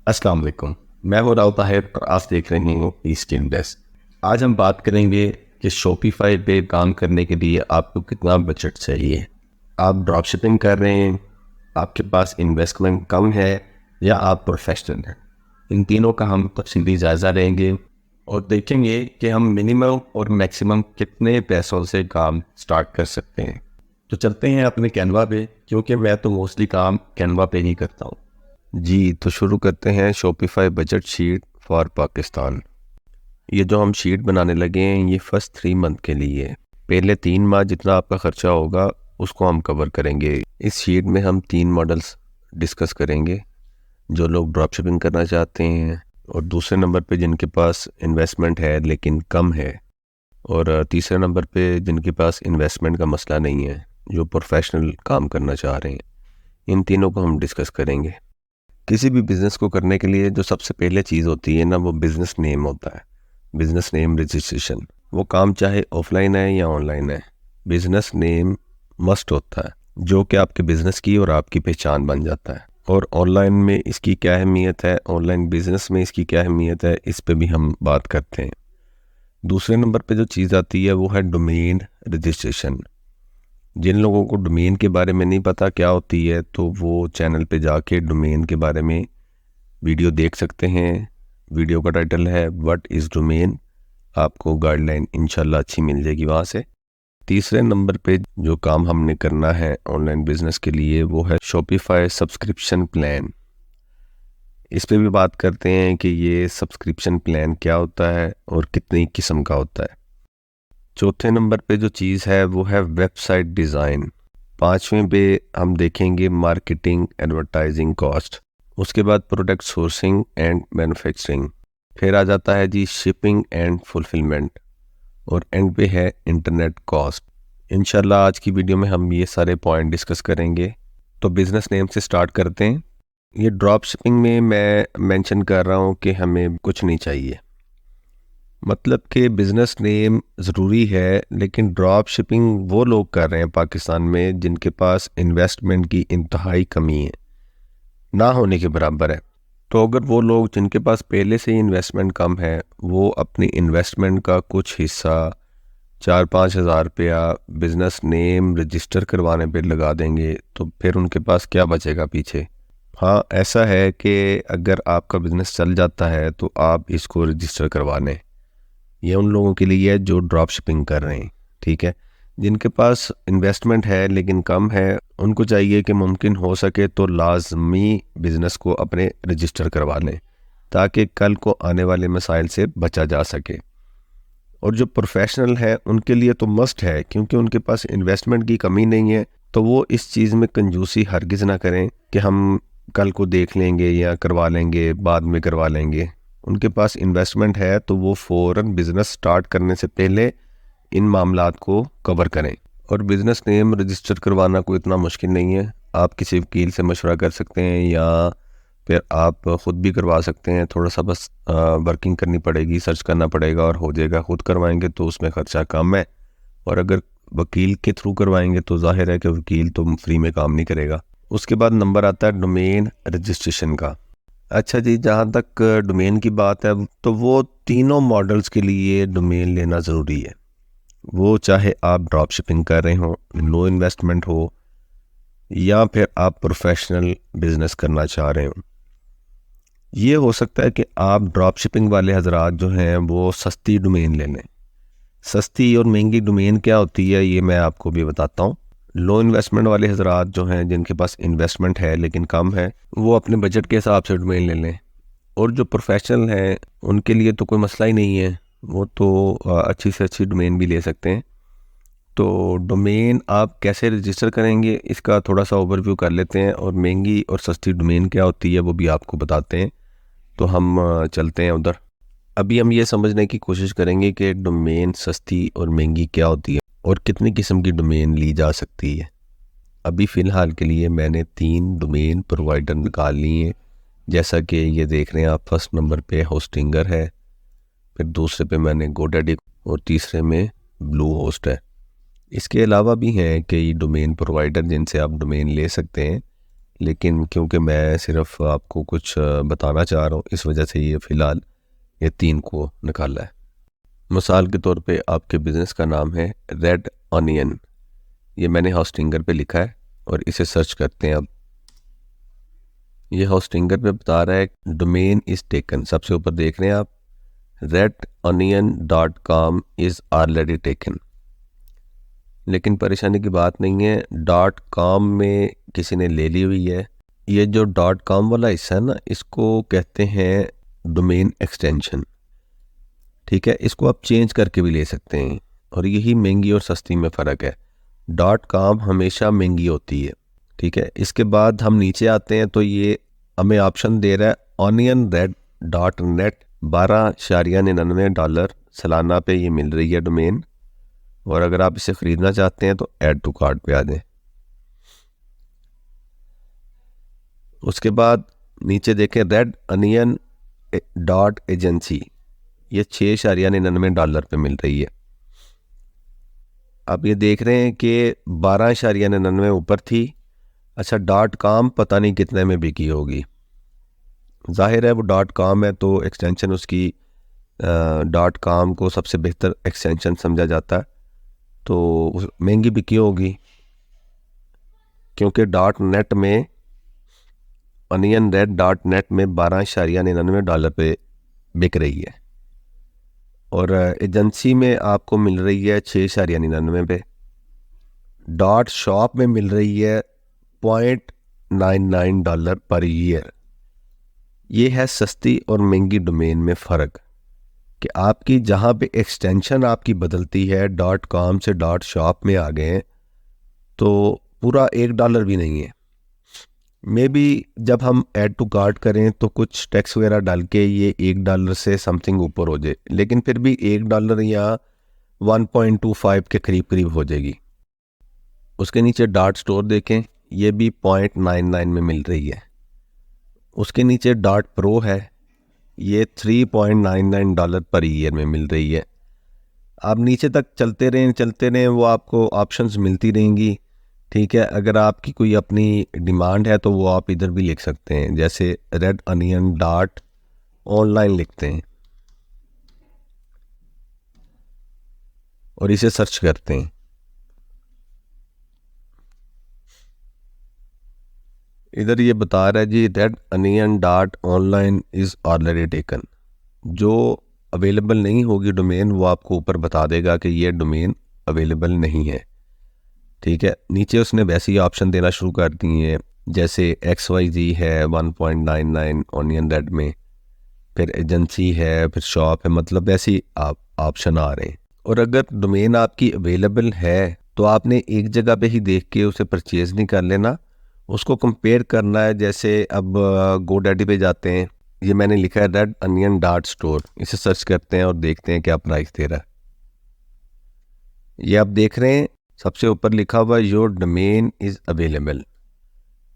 अस्सलाम वालेकुम। मैं हूं राव ताहिर और आप देख रहे हैं ईस्ट डेस्क। आज हम बात करेंगे कि शॉपिफाई पे काम करने के लिए आपको कितना बजट चाहिए। आप ड्रॉप शिपिंग कर रहे हैं, आपके पास इन्वेस्टमेंट कम है या आप प्रोफेशनल हैं। इन तीनों का हम तफसीली जायज़ा लेंगे और देखेंगे कि हम मिनिमम और मैक्सिमम कितने पैसों से काम स्टार्ट कर सकते हैं। तो चलते हैं अपने कैनवा पे, क्योंकि मैं तो मोस्टली काम कैनवा पे ही करता हूँ। जी, तो शुरू करते हैं Shopify budget sheet for Pakistan. ये जो हम शीट बनाने लगे हैं ये फर्स्ट 3 मंथ के लिए है। पहले 3 माह जितना आपका खर्चा होगा उसको हम कवर करेंगे। इस शीट में हम 3 मॉडल्स डिस्कस करेंगे, जो लोग ड्रॉप शिपिंग करना चाहते हैं, और दूसरे नंबर पे जिनके पास इन्वेस्टमेंट है लेकिन कम है, और तीसरे नंबर पे जिनके पास इन्वेस्टमेंट का मसला नहीं है, जो प्रोफेशनल काम करना चाह रहे हैं। इन तीनों को हम डिस्कस करेंगे। किसी भी बिज़नेस को करने के लिए जो सबसे पहले चीज़ होती है ना, वो बिज़नेस नेम होता है। बिज़नेस नेम रजिस्ट्रेशन, वो काम चाहे ऑफलाइन है या ऑनलाइन है, बिज़नेस नेम मस्ट होता है, जो कि आपके बिज़नेस की और आपकी पहचान बन जाता है। और ऑनलाइन में इसकी क्या अहमियत है, ऑनलाइन बिज़नेस में इसकी क्या अहमियत है, इस पे भी हम बात करते हैं। दूसरे नंबर पे जो चीज़ आती है वो है डोमेन रजिस्ट्रेशन। जिन लोगों को डोमेन के बारे में नहीं पता क्या होती है, तो वो चैनल पे जाके डोमेन के बारे में वीडियो देख सकते हैं। वीडियो का टाइटल है व्हाट इज़ डोमेन। आपको गाइडलाइन इंशाल्लाह अच्छी मिल जाएगी वहाँ से। तीसरे नंबर पे जो काम हमने करना है ऑनलाइन बिजनेस के लिए वो है शॉपिफाई सब्सक्रिप्शन प्लान। इस पे भी बात करते हैं कि ये सब्सक्रिप्शन प्लान क्या होता है और कितनी किस्म का होता है। चौथे नंबर पे जो चीज़ है वो है वेबसाइट डिज़ाइन। पाँचवें पे हम देखेंगे मार्केटिंग एडवर्टाइजिंग कॉस्ट। उसके बाद प्रोडक्ट सोर्सिंग एंड मैन्युफैक्चरिंग। फिर आ जाता है जी शिपिंग एंड फुलफिलमेंट, और एंड पे है इंटरनेट कॉस्ट। इंशाल्लाह आज की वीडियो में हम ये सारे पॉइंट डिस्कस करेंगे। तो बिज़नेस नेम से स्टार्ट करते हैं। ये ड्रॉप शिपिंग में मैं मेंशन कर रहा हूँ कि हमें कुछ नहीं चाहिए, मतलब कि बिज़नेस नेम ज़रूरी है, लेकिन ड्रॉप शिपिंग वो लोग कर रहे हैं पाकिस्तान में जिनके पास इन्वेस्टमेंट की इंतहाई कमी है, ना होने के बराबर है। तो अगर वो लोग जिनके पास पहले से ही इन्वेस्टमेंट कम है, वो अपनी इन्वेस्टमेंट का कुछ हिस्सा 4-5 हज़ार रुपया बिज़नेस नेम रजिस्टर करवाने पे लगा देंगे, तो फिर उनके पास क्या बचेगा पीछे। हाँ, ऐसा है कि अगर आपका बिज़नेस चल जाता है तो आप इसको रजिस्टर करवा लें। ये उन लोगों के लिए है जो ड्रॉप शिपिंग कर रहे हैं, ठीक है। जिनके पास इन्वेस्टमेंट है लेकिन कम है, उनको चाहिए कि मुमकिन हो सके तो लाजमी बिज़नेस को अपने रजिस्टर करवा लें, ताकि कल को आने वाले मसाइल से बचा जा सके। और जो प्रोफेशनल है उनके लिए तो मस्ट है, क्योंकि उनके पास इन्वेस्टमेंट की कमी नहीं है, तो वो इस चीज़ में कंजूसी हरगिज़ ना करें कि हम कल को देख लेंगे या करवा लेंगे, बाद में करवा लेंगे। उनके पास इन्वेस्टमेंट है तो वो फ़ौरन बिज़नेस स्टार्ट करने से पहले इन मामलात को कवर करें। और बिज़नेस नेम रजिस्टर करवाना कोई इतना मुश्किल नहीं है। आप किसी वकील से मशवरा कर सकते हैं या फिर आप ख़ुद भी करवा सकते हैं। थोड़ा सा बस वर्किंग करनी पड़ेगी, सर्च करना पड़ेगा और हो जाएगा। ख़ुद करवाएंगे तो उसमें ख़र्चा कम है, और अगर वकील के थ्रू करवाएंगे तो जाहिर है कि वकील तो फ्री में काम नहीं करेगा। उसके बाद नंबर आता है डोमेन रजिस्ट्रेशन का। अच्छा जी, जहाँ तक डोमेन की बात है, तो वो तीनों मॉडल्स के लिए डोमेन लेना ज़रूरी है। वो चाहे आप ड्रॉप शिपिंग कर रहे हो, लो इन्वेस्टमेंट हो, या फिर आप प्रोफेशनल बिजनेस करना चाह रहे हो। ये हो सकता है कि आप ड्रॉप शिपिंग वाले हजरात जो हैं वो सस्ती डोमेन ले लें। सस्ती और महंगी डोमेन क्या होती है ये मैं आपको भी बताता हूँ। लो इन्वेस्टमेंट वाले हजरात जो हैं, जिनके पास इन्वेस्टमेंट है लेकिन कम है, वो अपने बजट के हिसाब से डोमेन ले लें। और जो प्रोफेशनल हैं उनके लिए तो कोई मसला ही नहीं है, वो तो अच्छी से अच्छी डोमेन भी ले सकते हैं। तो डोमेन आप कैसे रजिस्टर करेंगे इसका थोड़ा सा ओवरव्यू कर लेते हैं, और महंगी और सस्ती डोमेन क्या होती है वो भी आपको बताते हैं। तो हम चलते हैं उधर। अभी हम ये समझने की कोशिश करेंगे कि डोमेन सस्ती और महंगी क्या होती है और कितनी किस्म की डोमेन ली जा सकती है। अभी फ़िलहाल के लिए मैंने 3 डोमेन प्रोवाइडर निकाल लिए हैं। जैसा कि ये देख रहे हैं आप, फर्स्ट नंबर पे होस्टिंगर है, फिर दूसरे पे मैंने गोडैडी, और तीसरे में ब्लू होस्ट है। इसके अलावा भी हैं कई डोमेन प्रोवाइडर जिनसे आप डोमेन ले सकते हैं, लेकिन क्योंकि मैं सिर्फ आपको कुछ बताना चाह रहा हूँ, इस वजह से ये फ़िलहाल ये 3 को निकाला है। मिसाल के तौर पे आपके बिज़नेस का नाम है रेड ऑनियन, ये मैंने होस्टिंगर पे लिखा है और इसे सर्च करते हैं। अब ये होस्टिंगर पे बता रहा है डोमेन इज़ टेकन, सबसे ऊपर देख रहे हैं आप, redonion.com इज़ ऑलरेडी टेकन। लेकिन परेशानी की बात नहीं है, .com में किसी ने ले ली हुई है। ये जो .com वाला हिस्सा है ना, इसको कहते हैं डोमेन एक्सटेंशन। ठीक है, इसको आप चेंज करके भी ले सकते हैं और यही महंगी और सस्ती में फ़र्क है। .com हमेशा महंगी होती है। ठीक है, इसके बाद हम नीचे आते हैं तो ये हमें ऑप्शन दे रहा है onionred.net, $12.99 सालाना पे ये मिल रही है डोमेन। और अगर आप इसे ख़रीदना चाहते हैं तो ऐड टू कार्ट पे आ जाएं। उसके बाद नीचे देखें redonion.agency, ये $6.99 पे मिल रही है। अब ये देख रहे हैं कि 12.99 ऊपर थी। अच्छा, .com पता नहीं कितने में बिकी होगी। जाहिर है वो .com है तो एक्सटेंशन उसकी .com को सबसे बेहतर एक्सटेंशन समझा जाता है, तो महंगी बिकी होगी क्योंकि .net में onionred.net में $12.99 पे बिक रही है और एजेंसी में आपको मिल रही है 6.99 पे। .shop में मिल रही है $0.99 पर ईयर। ये है सस्ती और महंगी डोमेन में फ़र्क कि आपकी जहाँ पे एक्सटेंशन आपकी बदलती है .com से .shop में आ गए हैं तो पूरा $1 भी नहीं है। मे बी जब हम ऐड टू कार्ट करें तो कुछ टैक्स वगैरह डाल के ये $1 से समथिंग ऊपर हो जाए, लेकिन फिर भी $1 या 1.25 के करीब करीब हो जाएगी। उसके नीचे डॉट स्टोर देखें, ये भी 0.99 में मिल रही है। उसके नीचे डॉट प्रो है, ये $3.99 पर ईयर में मिल रही है। आप नीचे तक चलते रहें वो आपको ऑप्शंस मिलती रहेंगी। ठीक है, अगर आपकी कोई अपनी डिमांड है तो वो आप इधर भी लिख सकते हैं, जैसे redonion.online लिखते हैं और इसे सर्च करते हैं। इधर ये बता रहा है जी redonion.online इज़ ऑलरेडी टेकन। जो अवेलेबल नहीं होगी डोमेन वो आपको ऊपर बता देगा कि ये डोमेन अवेलेबल नहीं है। ठीक है, नीचे उसने वैसे ही ऑप्शन देना शुरू कर दिए हैं, जैसे XYZ है 1.99 OnionRed में, फिर एजेंसी है, फिर शॉप है, मतलब वैसे ही आप ऑप्शन आ रहे हैं। और अगर डोमेन आपकी अवेलेबल है तो आपने एक जगह पे ही देख के उसे परचेज़ नहीं कर लेना, उसको कंपेयर करना है। जैसे अब GoDaddy पे जाते हैं, ये मैंने लिखा है redonion.store, इसे सर्च करते हैं और देखते हैं क्या प्राइस दे रहा है। ये आप देख रहे हैं सबसे ऊपर लिखा हुआ योर डोमेन इज़ अवेलेबल,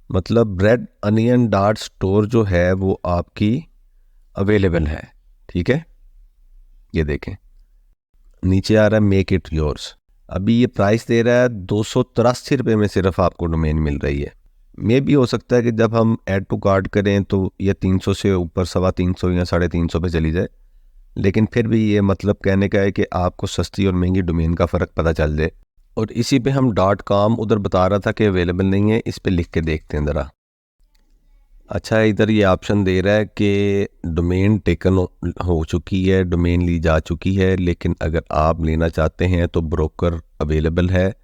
मतलब redonion.store जो है वो आपकी अवेलेबल है। ठीक है, ये देखें नीचे आ रहा है मेक इट योर्स। अभी ये प्राइस दे रहा है 283 रुपये में सिर्फ आपको डोमेन मिल रही है। मे भी हो सकता है कि जब हम ऐड टू कार्ट करें तो ये 300 से ऊपर 350 या 350 पे चली जाए, लेकिन फिर भी ये मतलब कहने का है कि आपको सस्ती और महंगी डोमेन का फ़र्क पता चल जाए। और इसी पे हम .com उधर बता रहा था कि अवेलेबल नहीं है, इस पे लिख के देखते हैं ज़रा। अच्छा, इधर ये ऑप्शन दे रहा है कि डोमेन टेकन हो चुकी है, डोमेन ली जा चुकी है, लेकिन अगर आप लेना चाहते हैं तो ब्रोकर अवेलेबल है।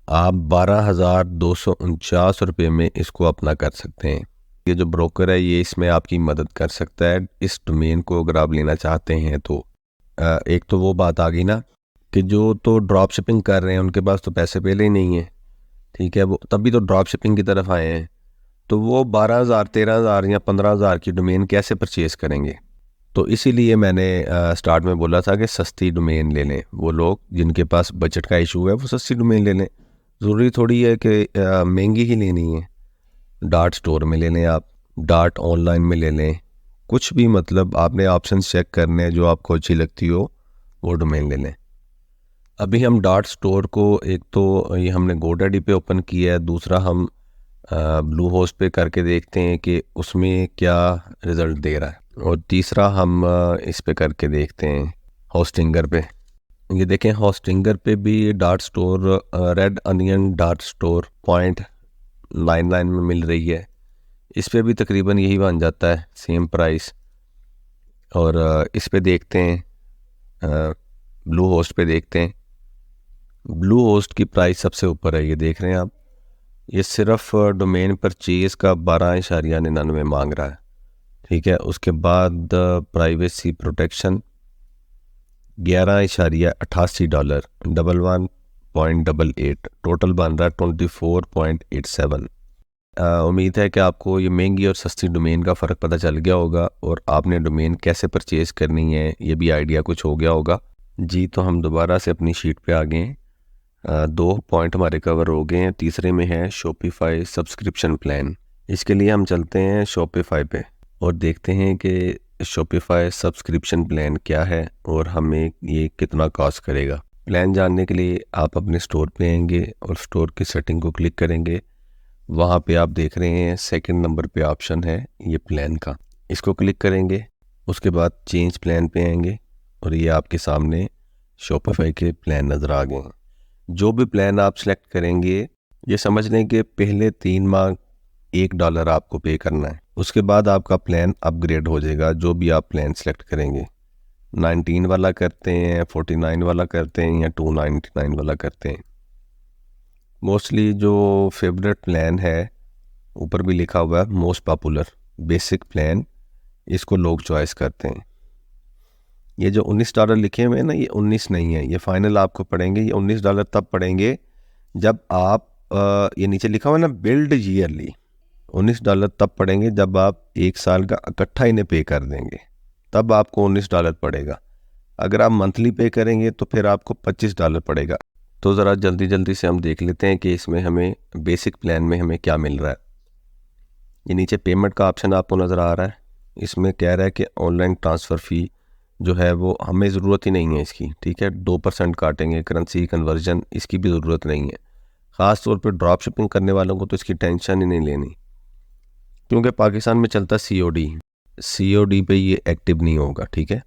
आप 12,249 रुपये में इसको अपना कर सकते हैं। ये जो ब्रोकर है ये इसमें आपकी मदद कर सकता है इस डोमेन को अगर आप लेना चाहते हैं तो। एक तो वो बात आ गई ना कि जो तो ड्रॉप शिपिंग कर रहे हैं उनके पास तो पैसे पहले ही नहीं है। ठीक है, वो तभी तो ड्रॉप शिपिंग की तरफ आए हैं, तो वो 12,000, 13,000 या 15,000 की डोमेन कैसे परचेज़ करेंगे। तो इसीलिए मैंने स्टार्ट में बोला था कि सस्ती डोमेन ले लें। वो लोग जिनके पास बजट का इशू है वो सस्ती डोमेन ले लें, ज़रूरी थोड़ी है कि महंगी ही लेनी है। डॉट स्टोर में ले लें, आप .online में ले लें, कुछ भी, मतलब आपने ऑप्शन चेक करने हैं, जो आपको अच्छी लगती हो वो डोमेन ले लें। अभी हम डॉट स्टोर को, एक तो ये हमने GoDaddy पे ओपन किया है, दूसरा हम ब्लू होस्ट पे करके देखते हैं कि उसमें क्या रिज़ल्ट दे रहा है। और तीसरा हम इस पे करके देखते हैं होस्टिंगर पे। ये देखें होस्टिंगर पे भी dart store red onion dart store 0.99 में मिल रही है। इस पे भी तकरीबन यही बन जाता है, सेम प्राइस। और इस पे देखते हैं, ब्लू होस्ट पे देखते हैं। ब्लू होस्ट की प्राइस सबसे ऊपर है, ये देख रहे हैं आप। ये सिर्फ डोमेन परचेज का 12.99 मांग रहा है, ठीक है। उसके बाद प्राइवेसी प्रोटेक्शन $11.88, 11.88, टोटल बन रहा है 24.87। उम्मीद है कि आपको ये महंगी और सस्ती डोमेन का फ़र्क पता चल गया होगा और आपने डोमेन कैसे परचेज़ करनी है ये भी आइडिया कुछ हो गया होगा जी। तो हम दोबारा से अपनी शीट पे आ गए हैं। 2 पॉइंट हमारे कवर हो गए हैं। तीसरे में है शॉपिफाई सब्सक्रिप्शन प्लान। इसके लिए हम चलते हैं शॉपिफाई पे और देखते हैं कि शॉपिफाई सब्सक्रिप्शन प्लान क्या है और हमें ये कितना कॉस्ट करेगा। प्लान जानने के लिए आप अपने स्टोर पे आएंगे और स्टोर की सेटिंग को क्लिक करेंगे। वहाँ पे आप देख रहे हैं सेकंड नंबर पे ऑप्शन है ये प्लान का, इसको क्लिक करेंगे। उसके बाद चेंज प्लान पे आएंगे और ये आपके सामने शॉपिफाई के प्लान नज़र आ गए हैं। जो भी प्लान आप सेलेक्ट करेंगे, ये समझ लें कि पहले 3 माह $1 आपको पे करना है। उसके बाद आपका प्लान अपग्रेड हो जाएगा। जो भी आप प्लान सेलेक्ट करेंगे, 19 वाला करते हैं, 49 वाला करते हैं या 299 वाला करते हैं। मोस्टली जो फेवरेट प्लान है, ऊपर भी लिखा हुआ है मोस्ट पॉपुलर बेसिक प्लान, इसको लोग चॉइस करते हैं। ये जो $19 लिखे हुए हैं ना, ये 19 नहीं है, ये फाइनल आपको पड़ेंगे। ये $19 तब पड़ेंगे जब आप ये नीचे लिखा हुआ है ना बिल्ड ईयरली, $19 तब पड़ेंगे जब आप 1 साल का इकट्ठा इन्हें पे कर देंगे, तब आपको $19 पड़ेगा। अगर आप मंथली पे करेंगे तो फिर आपको $25 पड़ेगा। तो ज़रा जल्दी जल्दी से हम देख लेते हैं कि इसमें हमें बेसिक प्लान में हमें क्या मिल रहा है। ये नीचे पेमेंट का ऑप्शन आपको नज़र आ रहा है। इसमें कह रहा है कि ऑनलाइन ट्रांसफ़र फ़ी जो है वो हमें ज़रूरत ही नहीं है इसकी, ठीक है। 2% काटेंगे। करेंसी कन्वर्जन इसकी भी ज़रूरत नहीं है। ख़ास तौर पे ड्रॉप शिपिंग करने वालों को तो इसकी टेंशन ही नहीं लेनी, क्योंकि पाकिस्तान में चलता COD पे ये एक्टिव नहीं होगा, ठीक है।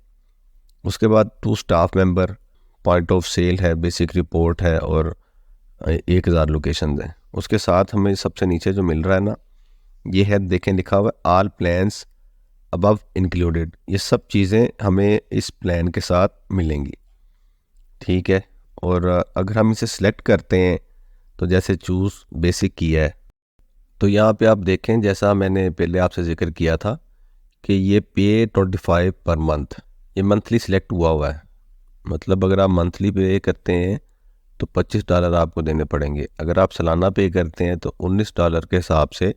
उसके बाद 2 staff member, point of sale है, बेसिक रिपोर्ट है और 1000 लोकेशन है। उसके साथ हमें सबसे नीचे जो मिल रहा है ना, ये है, देखें लिखा हुआ है ऑल प्लान्स अबव इंक्लूडेड। ये सब चीज़ें हमें इस प्लान के साथ मिलेंगी, ठीक है। और अगर हम इसे सिलेक्ट करते हैं तो जैसे चूज़ बेसिक किया है, तो यहाँ पे आप देखें जैसा मैंने पहले आपसे जिक्र किया था कि ये पे 25 पर मंथ, ये मंथली सिलेक्ट हुआ है। मतलब अगर आप मंथली पे करते हैं तो $25 आपको देने पड़ेंगे। अगर आप सालाना पे करते हैं तो $19 के हिसाब से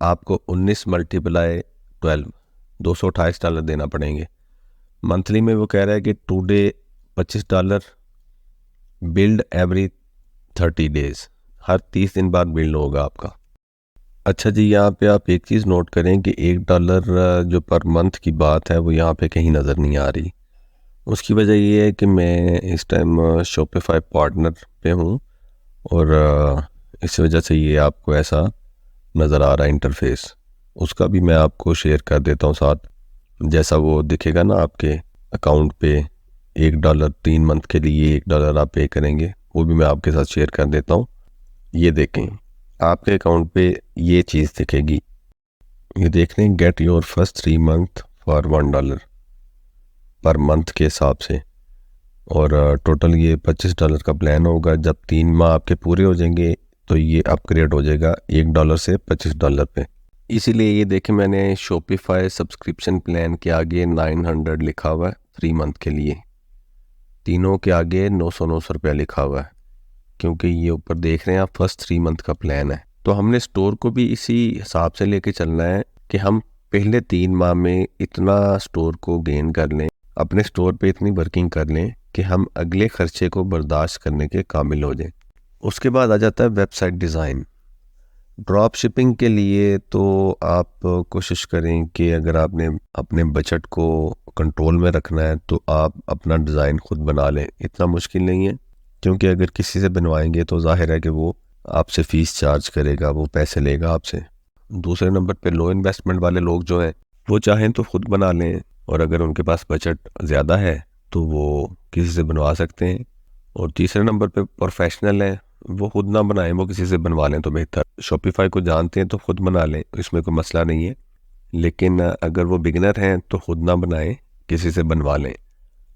आपको 19 × 12 $228 देना पड़ेंगे। मंथली में वो कह रहा है कि टुडे $25, बिल्ड एवरी 30 डेज़, हर 30 दिन बाद बिल्ड होगा आपका। अच्छा जी, यहाँ पे आप एक चीज़ नोट करें कि $1 जो पर मंथ की बात है वो यहाँ पे कहीं नज़र नहीं आ रही। उसकी वजह ये है कि मैं इस टाइम शॉपिफाई पार्टनर पे हूँ और इस वजह से ये आपको ऐसा नज़र आ रहा है इंटरफेस। उसका भी मैं आपको शेयर कर देता हूँ साथ, जैसा वो दिखेगा ना आपके अकाउंट पे। $1 3 मंथ के लिए $1 आप पे करेंगे, वो भी मैं आपके साथ शेयर कर देता हूँ। ये देखें आपके अकाउंट पे ये चीज़ दिखेगी, ये देख लें, get your first 3 month for $1 per month के हिसाब से। और टोटल ये $25 का प्लान होगा। जब 3 माह आपके पूरे हो जाएंगे तो ये अपग्रेड हो जाएगा $1 से $25 पे। इसीलिए ये देखें मैंने शॉपिफाई सब्सक्रिप्शन प्लान के आगे 900 लिखा हुआ है 3 मंथ के लिए, तीनों के आगे 900 रुपया लिखा हुआ है, क्योंकि ये ऊपर देख रहे हैं आप फर्स्ट 3 मंथ का प्लान है। तो हमने स्टोर को भी इसी हिसाब से लेके चलना है कि हम पहले 3 माह में इतना स्टोर को गेन कर लें, अपने स्टोर पे इतनी वर्किंग कर लें कि हम अगले खर्चे को बर्दाश्त करने के काबिल हो जाएं। उसके बाद आ जाता है वेबसाइट डिज़ाइन। ड्रॉप शिपिंग के लिए तो आप कोशिश करें कि अगर आपने अपने बजट को कंट्रोल में रखना है तो आप अपना डिज़ाइन खुद बना लें। इतना मुश्किल नहीं है, क्योंकि अगर किसी से बनवाएंगे तो जाहिर है कि वो आपसे फ़ीस चार्ज करेगा, वो पैसे लेगा आपसे। दूसरे नंबर पे लो इन्वेस्टमेंट वाले लोग जो हैं वो चाहें तो ख़ुद बना लें, और अगर उनके पास बजट ज़्यादा है तो वो किसी से बनवा सकते हैं। और तीसरे नंबर पे प्रोफेशनल हैं, वो खुद ना बनाएं, वो किसी से बनवा लें तो बेहतर। शॉपिफाई को जानते हैं तो खुद बना लें, इसमें कोई मसला नहीं है। लेकिन अगर वो बिगिनर हैं तो खुद ना बनाएं, किसी से बनवा लें।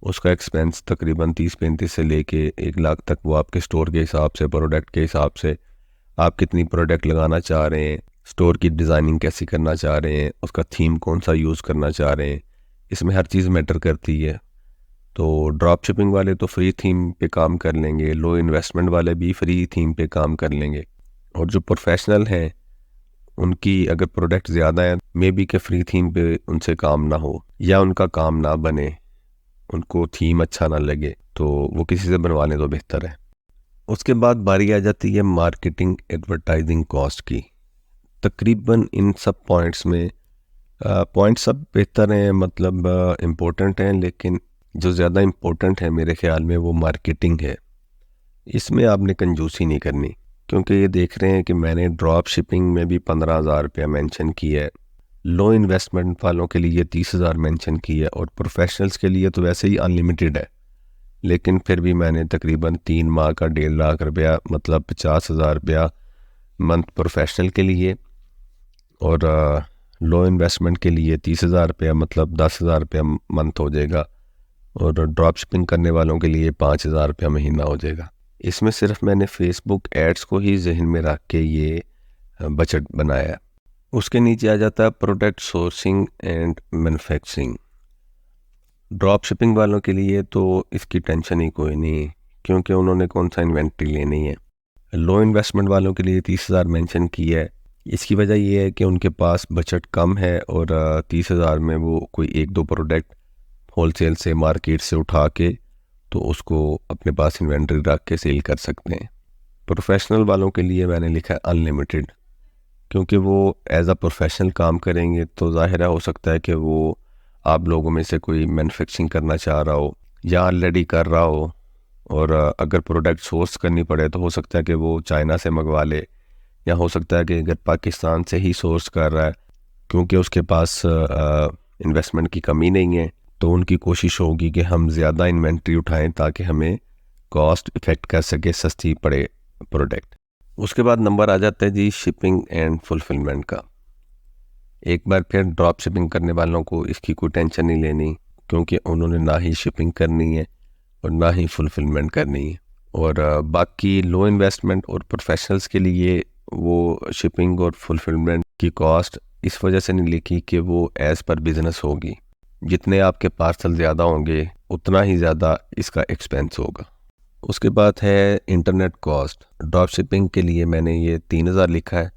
उसका एक्सपेंस तकरीबन 30-35 से लेके 1 लाख तक वो आपके स्टोर के हिसाब से, प्रोडक्ट के हिसाब से, आप कितनी प्रोडक्ट लगाना चाह रहे हैं, स्टोर की डिज़ाइनिंग कैसी करना चाह रहे हैं, उसका थीम कौन सा यूज़ करना चाह रहे हैं, इसमें हर चीज़ मैटर करती है। तो ड्रॉप शिपिंग वाले तो फ्री थीम पे काम कर लेंगे, लो इन्वेस्टमेंट वाले भी फ्री थीम पे काम कर लेंगे। और जो प्रोफेशनल हैं उनकी अगर प्रोडक्ट ज़्यादा है, मे बी के फ्री थीम पे उनसे काम ना हो या उनका काम ना बने, उनको थीम अच्छा ना लगे, तो वो किसी से बनवा लें तो बेहतर है। उसके बाद बारी आ जाती है मार्केटिंग एडवर्टाइजिंग कॉस्ट की। तकरीबन इन सब पॉइंट्स में पॉइंट सब बेहतर हैं, मतलब इम्पोर्टेंट हैं, लेकिन जो ज़्यादा इम्पोर्टेंट है मेरे ख्याल में वो मार्केटिंग है। इसमें आपने कंजूसी नहीं करनी, क्योंकि ये देख रहे हैं कि मैंने ड्रॉप शिपिंग में भी 15,000 रुपया मेंशन किया है, लो इन्वेस्टमेंट वालों के लिए 30,000 मेंशन किया है, और प्रोफेशनल्स के लिए तो वैसे ही अनलिमिटेड है। लेकिन फिर भी मैंने तकरीबन 3 माह का 1.5 लाख रुपया, मतलब 50,000 रुपया मंथ प्रोफेशनल के लिए, और लो इन्वेस्टमेंट के लिए 30,000 रुपया, मतलब 10,000 रुपया मंथ हो जाएगा, और ड्रॉप शिपिंग करने वालों के लिए 5,000 रुपया महीना हो जाएगा। इसमें सिर्फ मैंने फेसबुक एड्स को ही जहन में रख के ये बजट बनाया। उसके नीचे आ जाता है product sourcing and manufacturing. Drop shipping वालों के लिए तो इसकी टेंशन ही कोई नहीं, क्योंकि उन्होंने कौन सा इन्वेंट्री लेनी है। लो इन्वेस्टमेंट वालों के लिए 30,000 मेंशन किया है। इसकी वजह यह है कि उनके पास बजट कम है, और 30,000 में वो कोई 1-2 प्रोडक्ट होलसेल से, मार्केट से उठा के तो उसको अपने पास इन्वेंट्री रख के सेल कर सकते हैं। प्रोफेशनल वालों के लिए मैंने लिखा है अनलिमिटेड, क्योंकि वो एज अ प्रोफेशनल काम करेंगे, तो ज़ाहिर हो सकता है कि वो आप लोगों में से कोई मैन्युफैक्चरिंग करना चाह रहा हो या ऑलरेडी कर रहा हो, और अगर प्रोडक्ट सोर्स करनी पड़े तो हो सकता है कि वो चाइना से मंगवा ले, या हो सकता है कि अगर पाकिस्तान से ही सोर्स कर रहा है, क्योंकि उसके पास इन्वेस्टमेंट की कमी नहीं है, तो उनकी कोशिश होगी कि हम ज़्यादा इन्वेंट्री उठाएं ताकि हमें कॉस्ट इफ़ेक्ट कर सके, सस्ती पड़े प्रोडक्ट। उसके बाद नंबर आ जाता है जी शिपिंग एंड फुलफिलमेंट का। एक बार फिर ड्रॉप शिपिंग करने वालों को इसकी कोई टेंशन नहीं लेनी, क्योंकि उन्होंने ना ही शिपिंग करनी है और ना ही फुलफिलमेंट करनी है। और बाकी लो इन्वेस्टमेंट और प्रोफेशनल्स के लिए वो शिपिंग और फुलफिलमेंट की कॉस्ट इस वजह से नहीं लिखी कि वो एज़ पर बिज़नेस होगी। जितने आपके पार्सल ज़्यादा होंगे उतना ही ज़्यादा इसका एक्सपेंस होगा। उसके बाद है इंटरनेट कॉस्ट। ड्रॉप शिपिंग के लिए मैंने ये 3,000 लिखा है,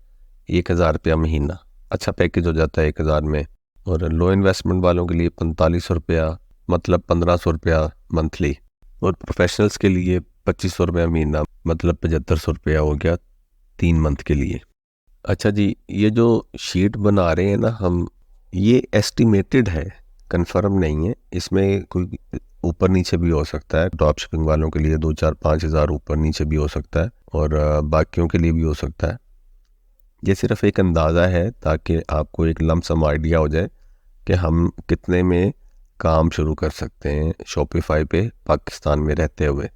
1,000 रुपया महीना, अच्छा पैकेज हो जाता है 1,000 में। और लो इन्वेस्टमेंट वालोों के लिए 4500 रुपया, मतलब 1,500 रुपया मंथली। और प्रोफेशनल्स के लिए 2,500 रुपया महीना, मतलब 7,500 रुपया हो गया 3 मंथ के लिए। अच्छा जी, ये जो शीट बना रहे हैं ना हम, ये एस्टिमेटेड है, कंफर्म नहीं है। इसमें कोई ऊपर नीचे भी हो सकता है। ड्रॉप शिपिंग वालों के लिए 2-4-5 हज़ार ऊपर नीचे भी हो सकता है, और बाकियों के लिए भी हो सकता है। ये सिर्फ एक अंदाज़ा है ताकि आपको एक लमसम आइडिया हो जाए कि हम कितने में काम शुरू कर सकते हैं शॉपिफाई पे पाकिस्तान में रहते हुए।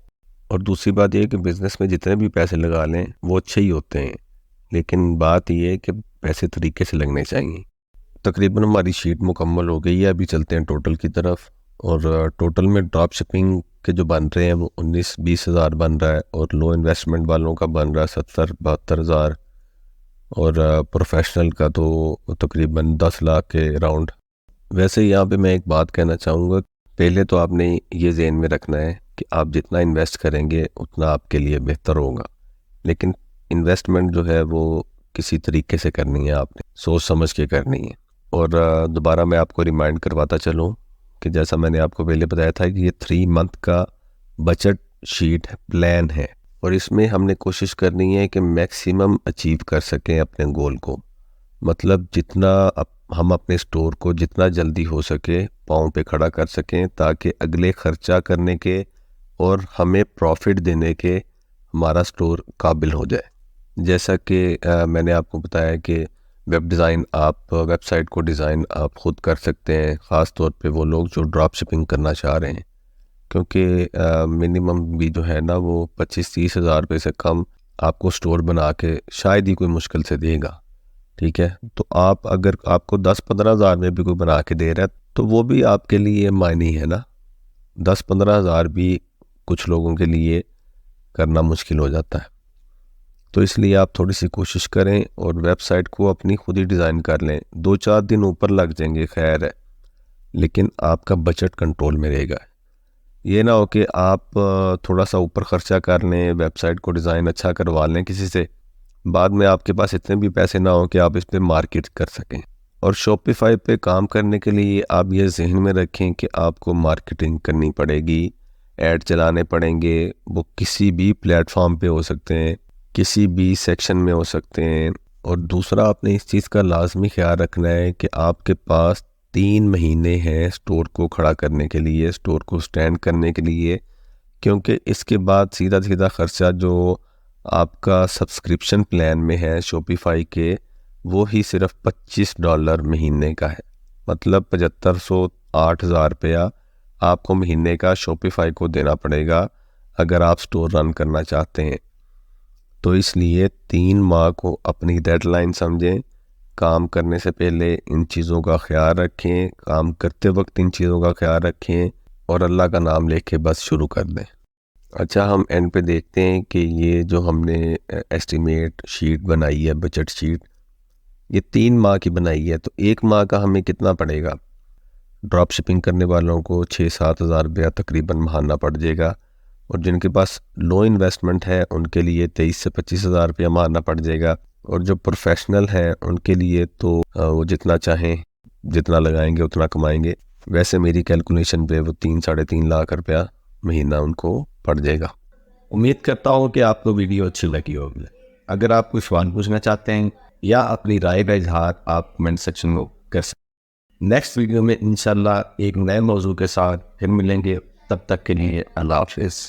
और दूसरी बात यह कि बिज़नेस में जितने भी पैसे लगा लें वो अच्छे ही होते हैं, लेकिन बात यह है कि पैसे तरीके से लगने चाहिए। तकरीबन हमारी शीट मुकम्मल हो गई है, अभी चलते हैं टोटल की तरफ। और टोटल में ड्रॉप शिपिंग के जो बन रहे हैं वो 19-20 हज़ार बन रहा है, और लो इन्वेस्टमेंट वालों का बन रहा है 70-72 हज़ार, और प्रोफेशनल का तो तकरीबन 10 लाख के राउंड। वैसे यहाँ पे मैं एक बात कहना चाहूँगा, पहले तो आपने ये ज़हन में रखना है कि आप जितना इन्वेस्ट करेंगे उतना आपके लिए बेहतर होगा, लेकिन इन्वेस्टमेंट जो है वो किसी तरीके से करनी है, आपने सोच समझ के करनी है। और दोबारा मैं आपको रिमाइंड करवाता चलूँ कि जैसा मैंने आपको पहले बताया था कि ये 3 मंथ का बजट शीट प्लान है, और इसमें हमने कोशिश करनी है कि मैक्सिमम अचीव कर सकें अपने गोल को। मतलब जितना हम अपने स्टोर को जितना जल्दी हो सके पाँव पे खड़ा कर सकें, ताकि अगले खर्चा करने के और हमें प्रॉफिट देने के हमारा स्टोर काबिल हो जाए। जैसा कि मैंने आपको बताया कि वेब डिज़ाइन आप वेबसाइट को डिज़ाइन आप ख़ुद कर सकते हैं, ख़ास तौर पे वो लोग जो ड्रॉप शिपिंग करना चाह रहे हैं, क्योंकि मिनिमम भी जो है ना वो 25-30 हज़ार रुपये से कम आपको स्टोर बना के शायद ही कोई मुश्किल से देगा। ठीक है, तो आप अगर आपको 10-15 हज़ार में भी कोई बना के दे रहा है तो वो भी आपके लिए मायने है ना। 10-15 हज़ार भी कुछ लोगों के लिए करना मुश्किल हो जाता है। तो इसलिए आप थोड़ी सी कोशिश करें और वेबसाइट को अपनी खुद ही डिज़ाइन कर लें। 2-4 दिन ऊपर लग जाएंगे खैर है, लेकिन आपका बजट कंट्रोल में रहेगा। ये ना हो कि आप थोड़ा सा ऊपर ख़र्चा कर लें, वेबसाइट को डिज़ाइन अच्छा करवा लें किसी से, बाद में आपके पास इतने भी पैसे ना हो कि आप इस पर मार्केट कर सकें। और शॉपिफाई पे काम करने के लिए आप ये जहन में रखें कि आपको मार्केटिंग करनी पड़ेगी, ऐड चलाने पड़ेंगे। वो किसी भी प्लेटफॉर्म पे हो सकते हैं, किसी भी सेक्शन में हो सकते हैं। और दूसरा आपने इस चीज़ का लाजमी ख्याल रखना है कि आपके पास 3 महीने हैं स्टोर को खड़ा करने के लिए, स्टोर को स्टैंड करने के लिए, क्योंकि इसके बाद सीधा सीधा ख़र्चा जो आपका सब्सक्रिप्शन प्लान में है शॉपिफाई के, वो ही सिर्फ $25 महीने का है। मतलब 7500-8000 रुपया आपको महीने का शॉपिफाई को देना पड़ेगा अगर आप स्टोर रन करना चाहते हैं। तो इसलिए 3 माह को अपनी डेडलाइन समझें, काम करने से पहले इन चीज़ों का ख्याल रखें, काम करते वक्त इन चीज़ों का ख्याल रखें और अल्लाह का नाम लेके बस शुरू कर दें। अच्छा, हम एंड पे देखते हैं कि ये जो हमने एस्टिमेट शीट बनाई है, बजट शीट, ये 3 माह की बनाई है, तो 1 माह का हमें कितना पड़ेगा? ड्रॉप शिपिंग करने वालों को 6-7 हज़ार रुपया तकरीबन महाना पड़ जाएगा, और जिनके पास लो इन्वेस्टमेंट है उनके लिए 23 से 25 हज़ार रुपया महाना पड़ जाएगा। और जो प्रोफेशनल हैं उनके लिए तो वो जितना चाहें जितना लगाएंगे उतना कमाएंगे। वैसे मेरी कैलकुलेशन पे वो 3-3.5 लाख रुपया महीना उनको पड़ जाएगा। उम्मीद करता हूँ कि आपको वीडियो अच्छी लगी होगी। अगर आप कुछ सवाल पूछना चाहते हैं या अपनी राय का इजहार आप कमेंट सेक्शन में कर सकते हैं। नेक्स्ट वीडियो में इंशाल्लाह एक नए मौजू के साथ फिर मिलेंगे। तब तक के लिए अल्लाह हाफिज़।